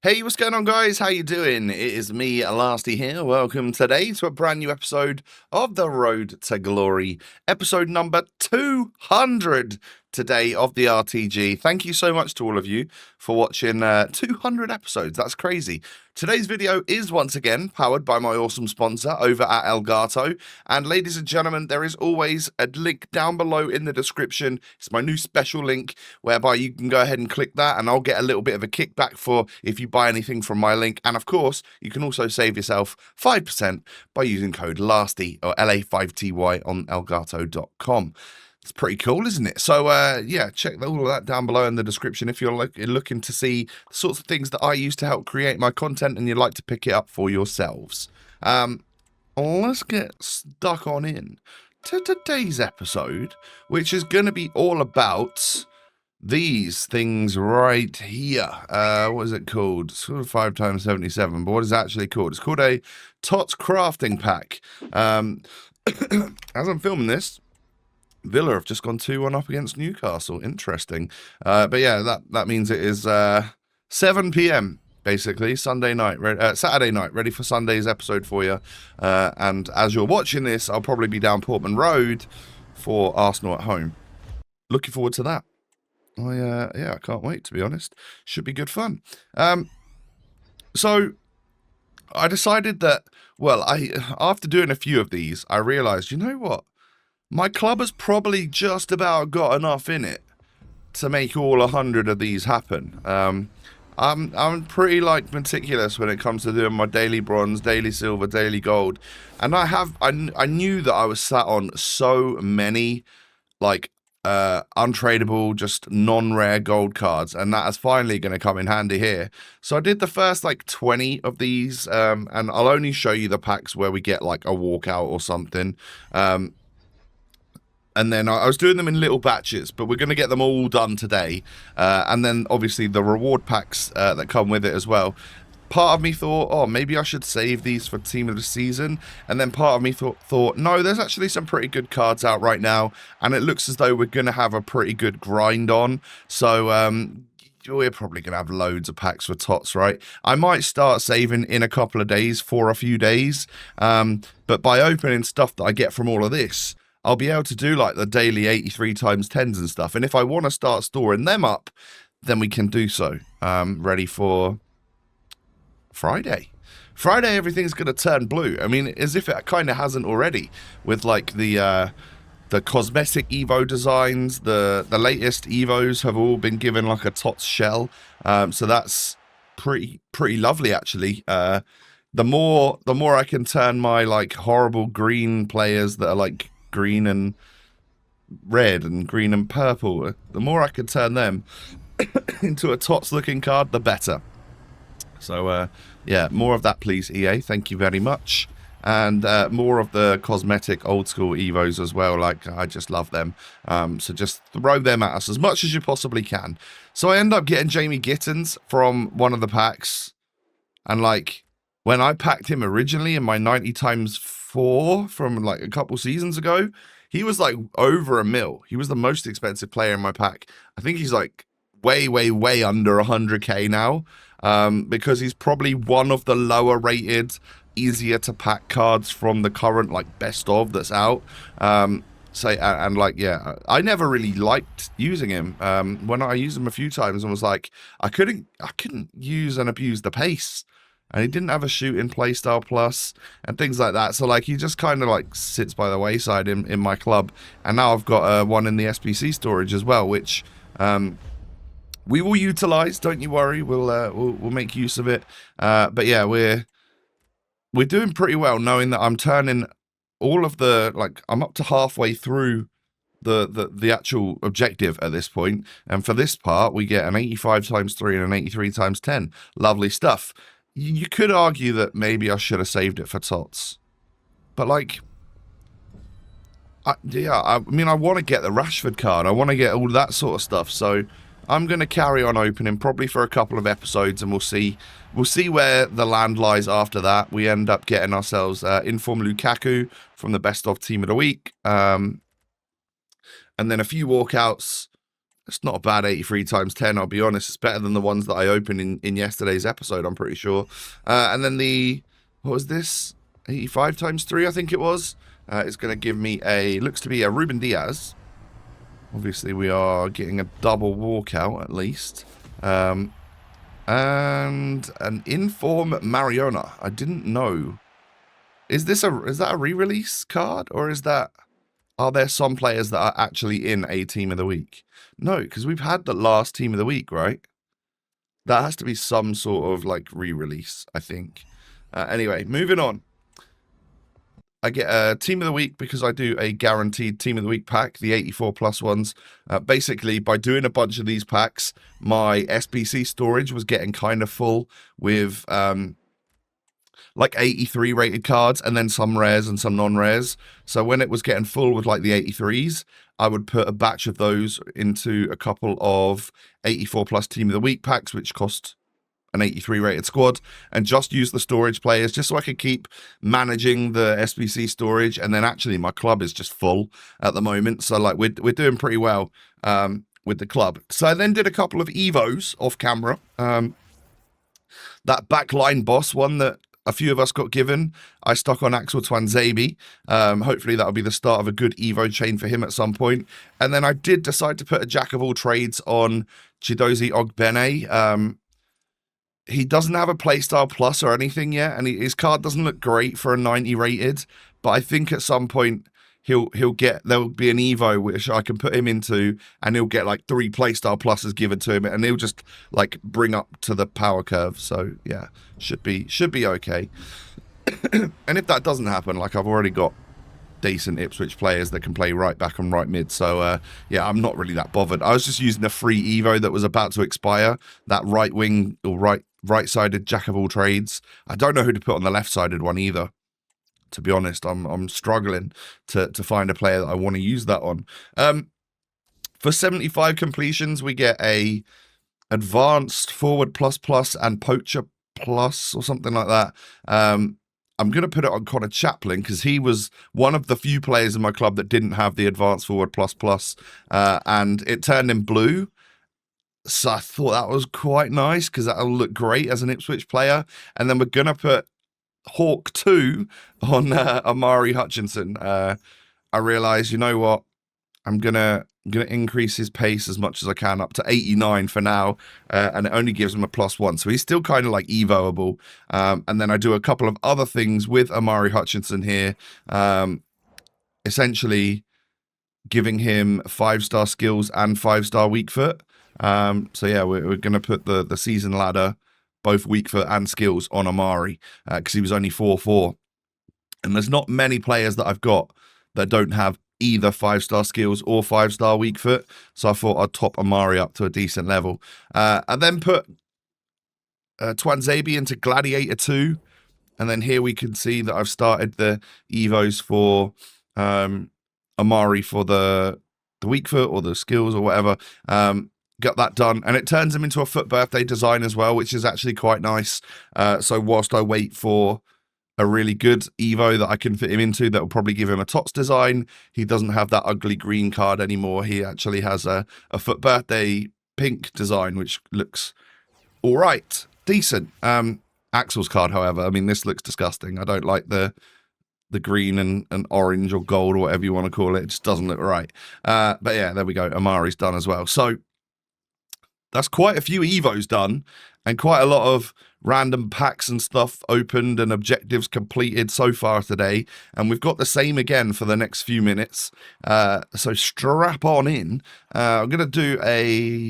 Hey, what's going on, guys? How you doing? It is me, Lasty here. Welcome today to a brand new episode of The Road to Glory, episode number 200 today of the RTG. Thank you so much to all of you for watching 200 episodes. That's crazy. Today's video is once again powered by my awesome sponsor over at Elgato. And ladies and gentlemen, there is always a link down below in the description. It's my new special link whereby you can go ahead and click that and I'll get a little bit of a kickback for if you buy anything from my link. And of course, you can also save yourself 5% by using code LASTY or LA5TY on elgato.com. It's pretty cool, isn't it? So, yeah, check all of that down below in the description if you're looking to see the sorts of things that I use to help create my content and you'd like to pick it up for yourselves. Let's get stuck on in to today's episode, which is going to be all about these things right here. What is it called? It's called 5x77, but what is it actually called? It's called a Tots crafting pack. As I'm filming this, Villa have just gone 2-1 up against Newcastle. Interesting. But yeah, that means it is 7 p.m. basically, Saturday night, ready for Sunday's episode for you. And as you're watching this, I'll probably be down Portman Road for Arsenal at home. Looking forward to that. Yeah, I can't wait, to be honest. Should be good fun. So I decided that, well, after doing a few of these, I realized, you know what? My club has probably just about got enough in it to make all 100 of these happen. I'm pretty meticulous when it comes to doing my daily bronze, daily silver, daily gold, and I knew that I was sat on so many untradeable, just non-rare gold cards, and that is finally going to come in handy here. So I did the first 20 of these, and I'll only show you the packs where we get a walkout or something. And then I was doing them in little batches, but we're going to get them all done today. And then obviously the reward packs that come with it as well. Part of me thought, oh, maybe I should save these for Team of the Season. And then part of me thought, no, there's actually some pretty good cards out right now. And it looks as though we're going to have a pretty good grind on. So we're probably going to have loads of packs for Tots, right? I might start saving in a couple of days for a few days. But by opening stuff that I get from all of this, I'll be able to do the daily 83x10s and stuff. And if I want to start storing them up, then we can do so. Ready for Friday. Friday, everything's going to turn blue. I mean, as if it kind of hasn't already, with the cosmetic Evo designs. The latest Evos have all been given a Tots shell. So that's pretty lovely, actually. The more I can turn my horrible green players that are green and red and green and purple, the more I can turn them into a Tots looking card, the better. So yeah, more of that please, EA, thank you very much. And more of the cosmetic old school Evos as well. I just love them. So just throw them at us as much as you possibly can. So I end up getting Jamie Gittins from one of the packs, and when I packed him originally in my 90x4 from a couple seasons ago, he was over $1 mil. He was the most expensive player in my pack. I think he's way under 100k now, because he's probably one of the lower rated, easier to pack cards from the current best of that's out. Yeah, I never really liked using him. When I used him a few times and was I couldn't use and abuse the pace. And he didn't have a shooting playstyle plus and things like that. So he just kind of sits by the wayside in my club. And now I've got one in the SPC storage as well, which we will utilize. Don't you worry. We'll make use of it. But yeah, we're doing pretty well, knowing that I'm turning all of the I'm up to halfway through the actual objective at this point. And for this part, we get an 85x3 and an 83x10. Lovely stuff. You could argue that maybe I should have saved it for Tots, but yeah, I mean, I want to get the Rashford card. I want to get all that sort of stuff. So I'm going to carry on opening probably for a couple of episodes, and we'll see where the land lies after that. We end up getting ourselves Inform Lukaku from the best of team of the week, and then a few walkouts. It's not a bad 83 times 10, I'll be honest. It's better than the ones that I opened in yesterday's episode, I'm pretty sure. And then the, what was this? 85 times 3, I think it was. It's going to give me a, looks to be a Ruben Diaz. Obviously, we are getting a double walkout at least. And an inform Mariona. I didn't know. Is that a re-release card, or is that, are there some players that are actually in a team of the week? No, because we've had the last team of the week, right? That has to be some sort of like re-release, I think. Anyway, moving on. I get a team of the week because I do a guaranteed team of the week pack, the 84 plus ones. Basically, by doing a bunch of these packs, my SBC storage was getting kind of full with like 83 rated cards and then some rares and some non-rares. So when it was getting full with like the 83s, I would put a batch of those into a couple of 84 plus team of the week packs, which cost an 83 rated squad, and just use the storage players just so I could keep managing the SBC storage. And then actually my club is just full at the moment, so like we're doing pretty well with the club. So I then did a couple of Evos off camera. That backline boss one that a few of us got given, I stuck on Axel Twanzebe. Hopefully that'll be the start of a good Evo chain for him at some point. And then I did decide to put a jack of all trades on Chidozie Ogbene. He doesn't have a playstyle plus or anything yet, and his card doesn't look great for a 90 rated, but I think at some point there'll be an Evo which I can put him into, and he'll get like 3 playstyle pluses given to him, and he'll just like bring up to the power curve. So yeah, should be okay. And if that doesn't happen, like I've already got decent Ipswich players that can play right back and right mid, so yeah, I'm not really that bothered. I was just using a free Evo that was about to expire, that right wing or right-sided jack of all trades. I don't know who to put on the left-sided one either, to be honest. I'm struggling to find a player that I want to use that on. For 75 completions, we get a advanced forward plus and poacher plus or something like that. I'm going to put it on Connor Chaplin because he was one of the few players in my club that didn't have the advanced forward plus, and it turned in blue. So I thought that was quite nice because that'll look great as an Ipswich player. And then we're going to put Hawk 2 on Amari Hutchinson. I realised, you know what? I'm gonna increase his pace as much as I can up to 89 for now, and it only gives him a +1, so he's still kind of like evoable. And then I do a couple of other things with Amari Hutchinson here, essentially giving him 5-star skills and 5-star weak foot. So yeah, we're gonna put the season ladder, both weak foot and skills, on Amari because he was only 4-4, and there's not many players that I've got that don't have either 5-star skills or 5-star weak foot, so I thought I'd top Amari up to a decent level. I then put Twanzebe into Gladiator 2, and then here we can see that I've started the Evos for Amari for the weak foot or the skills or whatever. Got that done, and it turns him into a foot birthday design as well, which is actually quite nice. So whilst I wait for a really good Evo that I can fit him into that will probably give him a Tots design, he doesn't have that ugly green card anymore. He actually has a foot birthday pink design, which looks all right, decent. Axel's card, however, I mean, this looks disgusting. I don't like the green and orange or gold or whatever you want to call it. It just doesn't look right. But yeah, there we go. Amari's done as well. So that's quite a few Evos done, and quite a lot of random packs and stuff opened and objectives completed so far today. And we've got the same again for the next few minutes. So strap on in. I'm going to do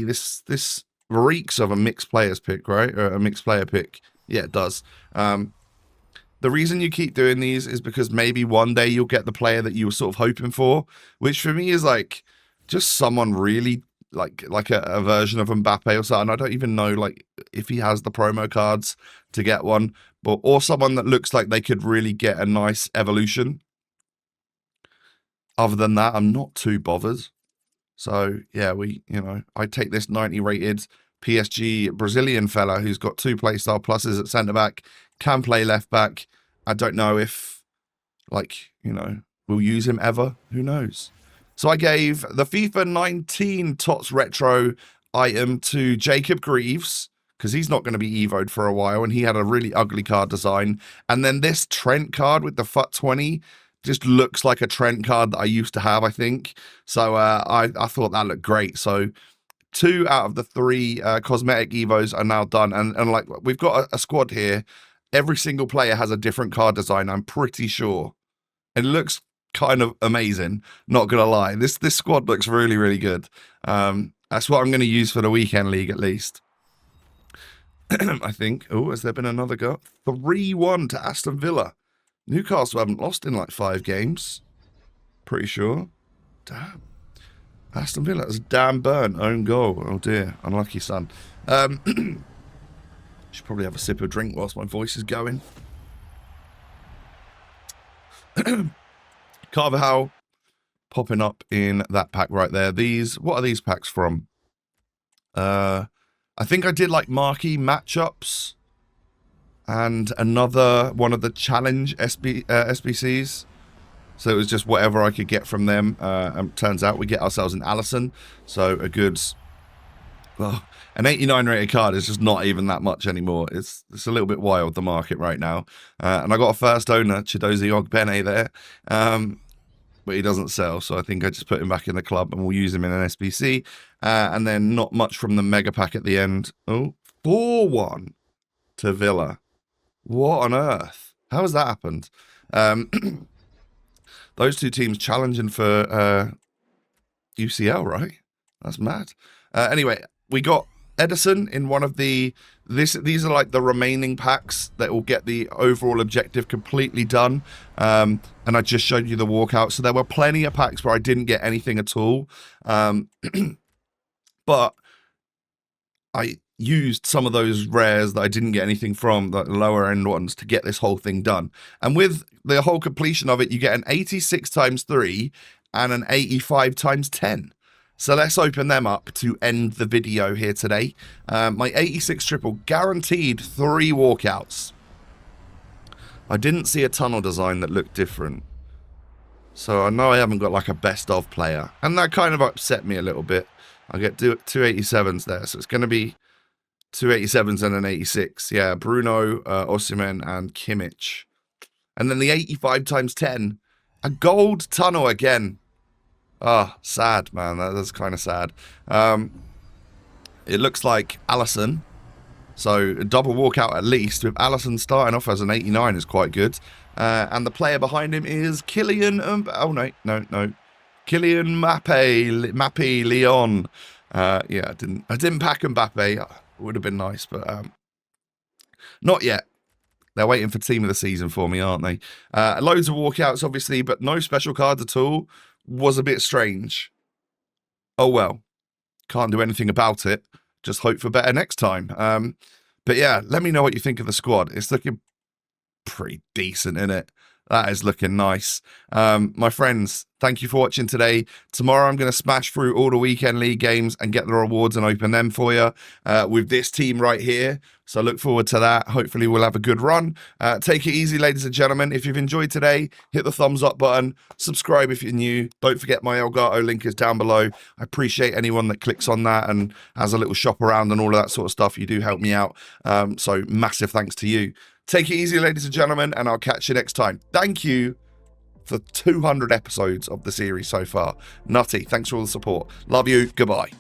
this reeks of a mixed players pick, right? Or a mixed player pick. Yeah, it does. The reason you keep doing these is because maybe one day you'll get the player that you were sort of hoping for, which for me is like just someone really like a version of Mbappe or something. I don't even know like if he has the promo cards to get one, but or someone that looks like they could really get a nice evolution. Other than that, I'm not too bothered. So yeah, I take this 90 rated PSG Brazilian fella who's got 2 playstyle pluses at centre back, can play left back. I don't know if we'll use him ever. Who knows? So I gave the FIFA 19 Tots Retro item to Jacob Greaves, because he's not going to be Evo'd for a while, and he had a really ugly card design. And then this Trent card with the Fc25 just looks like a Trent card that I used to have, I think. So I thought that looked great. So 2 out of the 3 cosmetic Evos are now done. And like, we've got a squad here. Every single player has a different card design, I'm pretty sure. It looks kind of amazing, not gonna lie. This squad looks really, really good. That's what I'm going to use for the weekend league at least. I think. Oh, has there been another go? 3-1 to Aston Villa. Newcastle haven't lost in like 5 games. Pretty sure. Damn. Aston Villa, that's a damn burn. Own goal. Oh dear. Unlucky son. Should probably have a sip of drink whilst my voice is going. Carvajal popping up in that pack right there. What are these packs from? I think I did like marquee matchups and another one of the challenge SBCs. So it was just whatever I could get from them. And turns out we get ourselves an Alisson. So a good, well, an 89 rated card is just not even that much anymore. It's a little bit wild, the market right now. And I got a first owner, Chidozie Ogbene there. But he doesn't sell, so I think I just put him back in the club and we'll use him in an SBC. And then not much from the mega pack at the end. Oh, 4-1 to Villa. What on earth? How has that happened? Those 2 teams challenging for UCL, right? That's mad. Anyway, we got Edison in one of the... These are like the remaining packs that will get the overall objective completely done. And I just showed you the walkout. So there were plenty of packs where I didn't get anything at all. But I used some of those rares that I didn't get anything from, the lower end ones, to get this whole thing done. And with the whole completion of it, you get an 86 times 3 and an 85 times 10. So let's open them up to end the video here today. My 86 triple, guaranteed 3 walkouts. I didn't see a tunnel design that looked different. So I know I haven't got like a best of player. And that kind of upset me a little bit. I get 2 87s there. So it's going to be 2 87s and an 86. Yeah, Bruno, Osimhen and Kimmich. And then the 85 times 10. A gold tunnel again. Ah, oh, sad, man. That's kind of sad. It looks like Alisson. So a double walkout at least, with Alisson starting off as an 89 is quite good. And the player behind him is Kylian. Oh no. Kylian Mbappe Leon. Yeah, I didn't pack Mbappe. It would have been nice, but not yet. They're waiting for team of the season for me, aren't they? Loads of walkouts, obviously, but no special cards at all. Was a bit strange. Oh well, can't do anything about it. Just hope for better next time. But yeah, let me know what you think of the squad. It's looking pretty decent, isn't it? That is looking nice. My friends, thank you for watching today. Tomorrow I'm going to smash through all the weekend league games and get the rewards and open them for you with this team right here. So look forward to that. Hopefully we'll have a good run. Take it easy, ladies and gentlemen. If you've enjoyed today, hit the thumbs up button. Subscribe if you're new. Don't forget my Elgato link is down below. I appreciate anyone that clicks on that and has a little shop around and all of that sort of stuff. You do help me out. So massive thanks to you. Take it easy, ladies and gentlemen, and I'll catch you next time. Thank you for 200 episodes of the series so far. Nutty, thanks for all the support. Love you. Goodbye.